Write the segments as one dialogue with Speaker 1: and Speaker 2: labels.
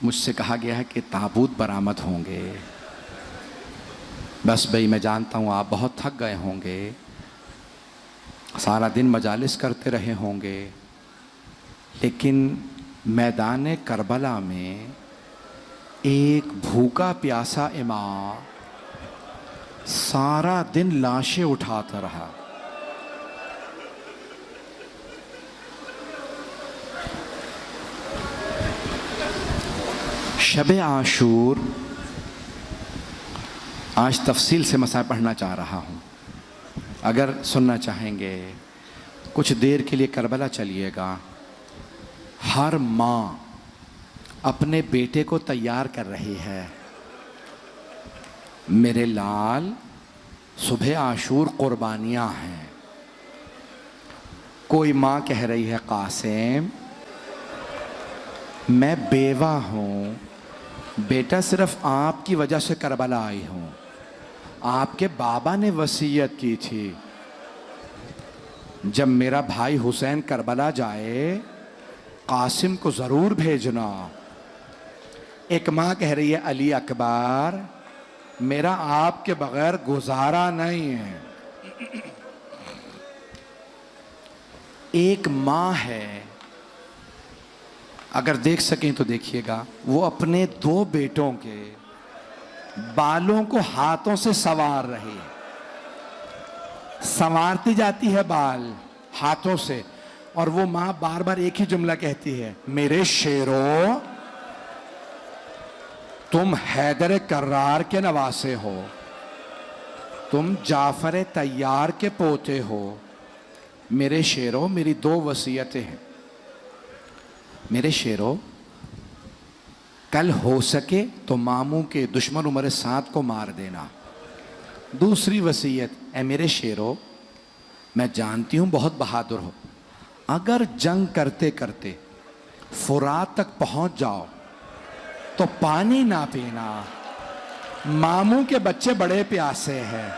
Speaker 1: मुझसे कहा गया है कि ताबूत बरामद होंगे। बस भाई मैं जानता हूँ आप बहुत थक गए होंगे, सारा दिन मजालिस करते रहे होंगे, लेकिन मैदान करबला में एक भूखा प्यासा इमाम सारा दिन लाशें उठाता रहा। शब आशूर आज तफसील से मसा पढ़ना चाह रहा हूँ। अगर सुनना चाहेंगे कुछ देर के लिए करबला चलिएगा। हर माँ अपने बेटे को तैयार कर रही है। मेरे लाल, सुबह आशूर कुर्बानियाँ हैं। कोई माँ कह रही है कासिम मैं बेवा हूँ, बेटा सिर्फ आपकी वजह से करबला आई हूँ। आपके बाबा ने वसीयत की थी जब मेरा भाई हुसैन करबला जाए कासिम को ज़रूर भेजना। एक माँ कह रही है अली अकबर मेरा आपके बगैर गुजारा नहीं है। एक माँ है, अगर देख सकें तो देखिएगा, वो अपने दो बेटों के बालों को हाथों से संवार रही है। संवारती जाती है बाल हाथों से, और वो माँ बार बार एक ही जुमला कहती है, मेरे शेरों तुम हैदर कर्रार के नवासे हो, तुम जाफर तैयार के पोते हो। मेरे शेरों मेरी दो वसीयतें हैं। मेरे शेरों कल हो सके तो मामू के दुश्मन उमर साद को मार देना। दूसरी वसीयत, ऐ मेरे शेरों मैं जानती हूं बहुत बहादुर हो, अगर जंग करते करते फुरात तक पहुंच जाओ तो पानी ना पीना, मामू के बच्चे बड़े प्यासे हैं।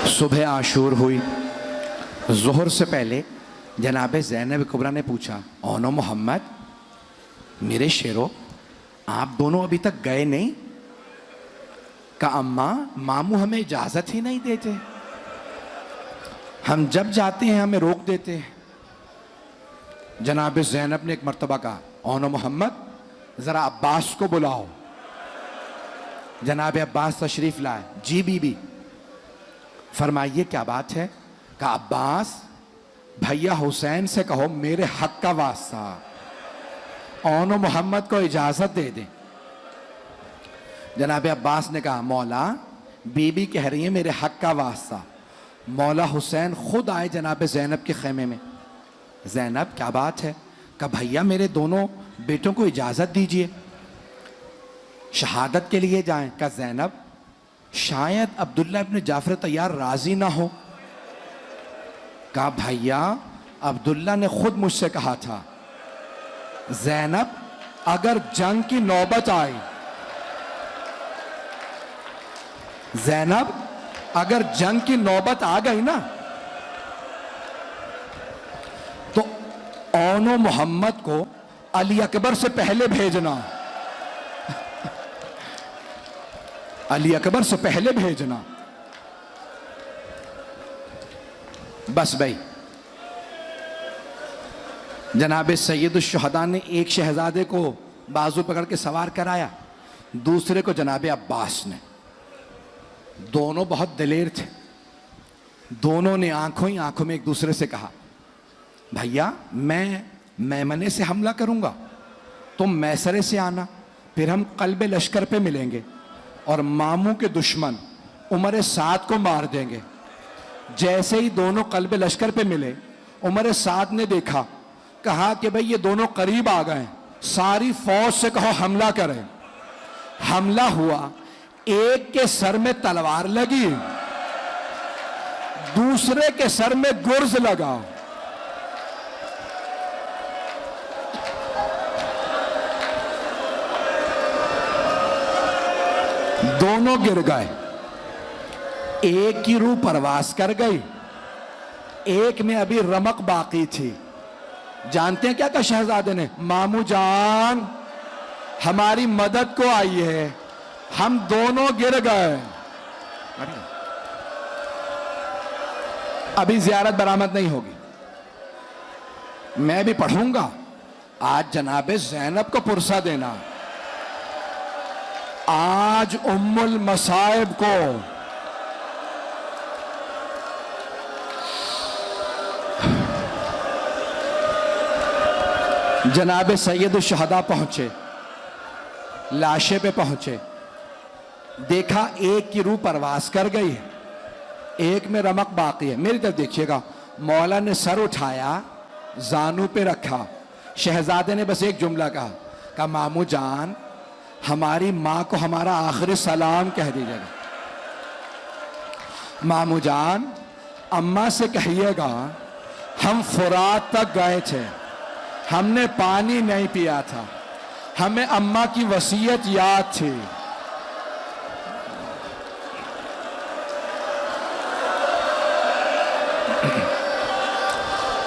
Speaker 1: सुबह आशूर हुई। ज़ोहर से पहले जनाब ज़ैनब कुबरा ने पूछा, ओनो मोहम्मद मेरे शेरों आप दोनों अभी तक गए नहीं? कहा अम्मा मामू हमें इजाज़त ही नहीं देते, हम जब जाते हैं हमें रोक देते हैं। जनाब ज़ैनब ने एक मर्तबा कहा, ओनो मोहम्मद ज़रा अब्बास को बुलाओ। जनाब अब्बास तशरीफ़ लाए। जी बीबी फरमाइए क्या बात है? कहा अब्बास भैया हुसैन से कहो मेरे हक का वास्ता ओनो मोहम्मद को इजाज़त दे दें। जनाब अब्बास ने कहा मौला बीबी कह रही है मेरे हक का वास्ता। मौला हुसैन खुद आए जनाब ज़ैनब के खेमे में। ज़ैनब क्या बात है? कहा भैया मेरे दोनों बेटों को इजाज़त दीजिए, शहादत के लिए जाएं। कहा ज़ैनब शायद अब्दुल्ला इब्न जाफर तैयार राजी ना हो। कहा भैया अब्दुल्ला ने खुद मुझसे कहा था ज़ैनब अगर जंग की नौबत आई, ज़ैनब अगर जंग की नौबत आ गई ना तो ओनो मोहम्मद को अली अकबर से पहले भेजना, अली अकबर से पहले भेजना। बस भाई जनाब सैयद शुहदा ने एक शहजादे को बाजू पकड़ के सवार कराया, दूसरे को जनाब अब्बास ने। दोनों बहुत दिलेर थे। दोनों ने आंखों ही आंखों में एक दूसरे से कहा भैया मैं मैमने से हमला करूंगा, तुम मैसरे से आना, फिर हम कल्बे लश्कर पे मिलेंगे और मामू के दुश्मन उमर साद को मार देंगे। जैसे ही दोनों कल्बे लश्कर पे मिले, उमर साद ने देखा, कहा कि भाई ये दोनों करीब आ गए, सारी फौज से कहो हमला करें। हमला हुआ, एक के सर में तलवार लगी, दूसरे के सर में गुर्ज लगा। दोनों गिर गए। एक की रूह परवास कर गई, एक में अभी रमक बाकी थी। जानते हैं क्या कहा शहजादे ने? मामू जान हमारी मदद को आई है, हम दोनों गिर गए। अभी जियारत बरामद नहीं होगी, मैं भी पढ़ूंगा। आज जनाबे ज़ैनब को पुरसा देना, आज उम्मुल मसाइब को जनाबे सैयद शहदा पहुंचे, लाशे पे पहुंचे, देखा एक की रूह परवास कर गई है, एक में रमक बाकी है। मेरी तरफ देखिएगा, मौला ने सर उठाया, जानू पे रखा, शहजादे ने बस एक जुमला कहा मामू जान हमारी माँ को हमारा आखिरी सलाम कह दीजिएगा। मामू जान अम्मा से कहिएगा हम फुरात तक गए थे, हमने पानी नहीं पिया था, हमें अम्मा की वसीयत याद थी।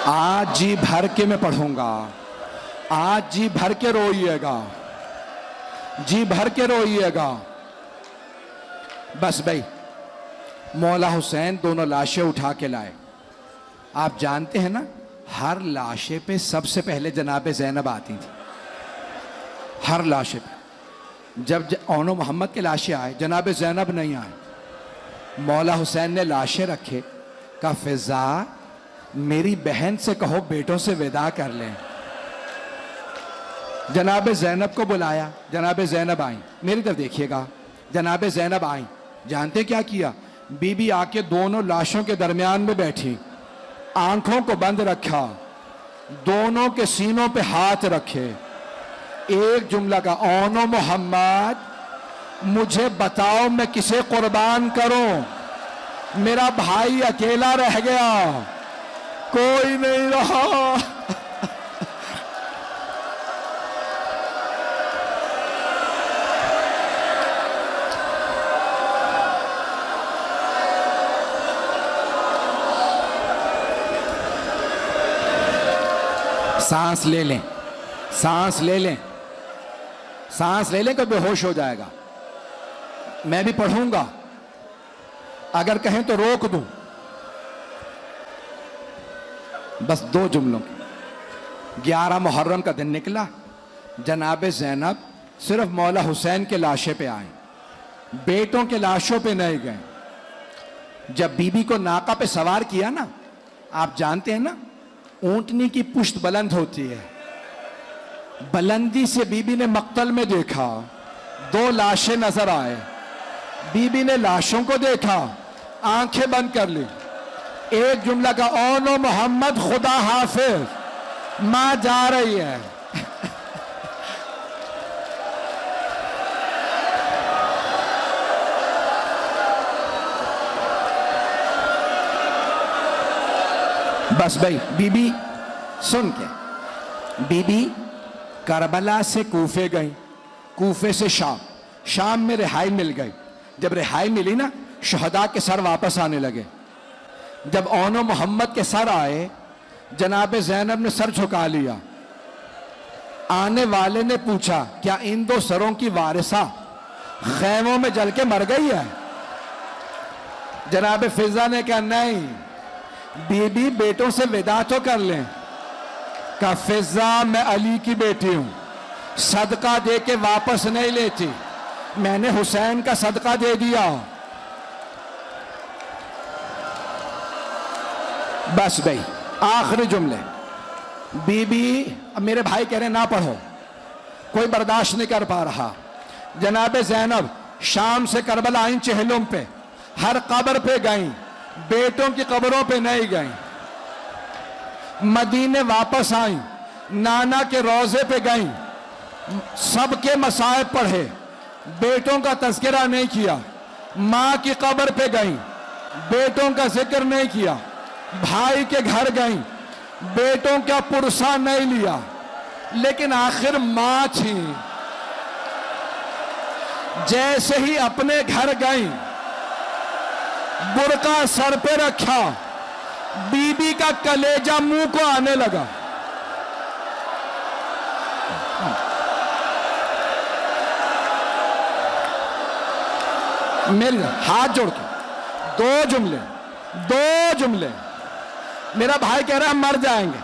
Speaker 1: आज जी भर के मैं पढ़ूंगा, आज जी भर के रोइएगा, जी भर के रोइएगा। बस भाई मौला हुसैन दोनों लाशें उठा के लाए। आप जानते हैं ना, हर लाशे पे सबसे पहले जनाबे ज़ैनब आती थी, हर लाशे पे। जब ओनो मोहम्मद के लाशें आए, जनाबे ज़ैनब नहीं आए। मौला हुसैन ने लाशें रखे, कहा फिजा मेरी बहन से कहो बेटों से विदा कर लें। जनाबे ज़ैनब को बुलाया, जनाबे ज़ैनब आई। मेरी तरफ देखिएगा, जनाबे ज़ैनब आई, जानते क्या किया? बीबी आके दोनों लाशों के दरमियान में बैठी, आंखों को बंद रखा, दोनों के सीनों पे हाथ रखे, एक जुमला का ओनो मोहम्मद मुझे बताओ मैं किसे कुर्बान करूं, मेरा भाई अकेला रह गया, कोई नहीं रहा। सांस ले लें, सांस ले लें, सांस ले लें, कभी बेहोश हो जाएगा। मैं भी पढ़ूंगा, अगर कहें तो रोक दूं। बस दो जुमलों की। 11 मुहर्रम का दिन निकला, जनाबे ज़ैनब सिर्फ मौला हुसैन के लाशे पे आए, बेटों के लाशों पे नहीं गए। जब बीबी को नाका पे सवार किया ना, आप जानते हैं ना ऊंटनी की पुश्त बुलंद होती है, बुलंदी से बीबी ने मक्तल में देखा, 2 लाशें नजर आए। बीबी ने लाशों को देखा, आंखें बंद कर ली, एक जुमला का ओनो मोहम्मद खुदा हाफिज, मां जा रही है। बस भाई बीबी सुन के, बीबी करबला से कूफे गई, कूफे से शाम, शाम में रिहाई मिल गई। जब रिहाई मिली ना, शहदा के सर वापस आने लगे। जब ओनो मोहम्मद के सर आए, जनाबे ज़ैनब ने सर झुका लिया। आने वाले ने पूछा क्या इन 2 सरों की वारिसा खैमों में जल के मर गई है? जनाबे फिजा ने कहा नहीं, बीबी बेटों से विदा तो कर लें। का फिजा मैं अली की बेटी हूं, सदका दे के वापस नहीं लेती, मैंने हुसैन का सदका दे दिया। बस भाई आखिरी जुमले। बीबी, अब मेरे भाई कह रहे ना पढ़ो, कोई बर्दाश्त नहीं कर पा रहा। जनाबे ज़ैनब शाम से करबला आई, चहलुम पे हर कब्र पे गई, बेटों की कब्रों पे नहीं गई। मदीने वापस आई, नाना के रोजे पे गई, सबके मसाइब पढ़े, बेटों का तज़किरा नहीं किया। माँ की कब्र पे गई, बेटों का जिक्र नहीं किया। भाई के घर गई, बेटों का पुरसा नहीं लिया। लेकिन आखिर माँ थी, जैसे ही अपने घर गई बुर्का सर पे रखा, बीबी का कलेजा मुंह को आने लगा। मेरे हाथ जोड़ के दो जुमले। मेरा भाई कह रहा है हम मर जाएंगे।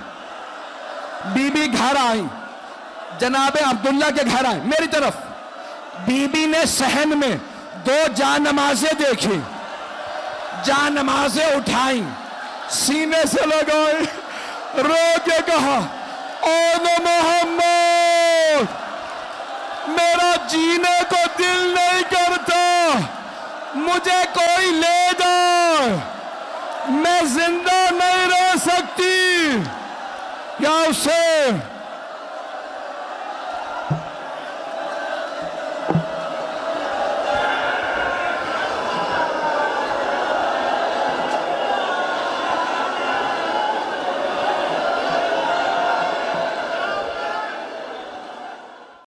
Speaker 1: बीबी घर आई, जनाबे अब्दुल्ला के घर आए मेरी तरफ। बीबी ने सहन में 2 जानमाज़ें देखी, जानमाज़ें उठाई, सीने से लगाई, रो के कहा ओ मोहम्मद, मेरा जीने को दिल नहीं करता, मुझे कोई ले जाए, मैं जिंदा नहीं रह सकती। या उसे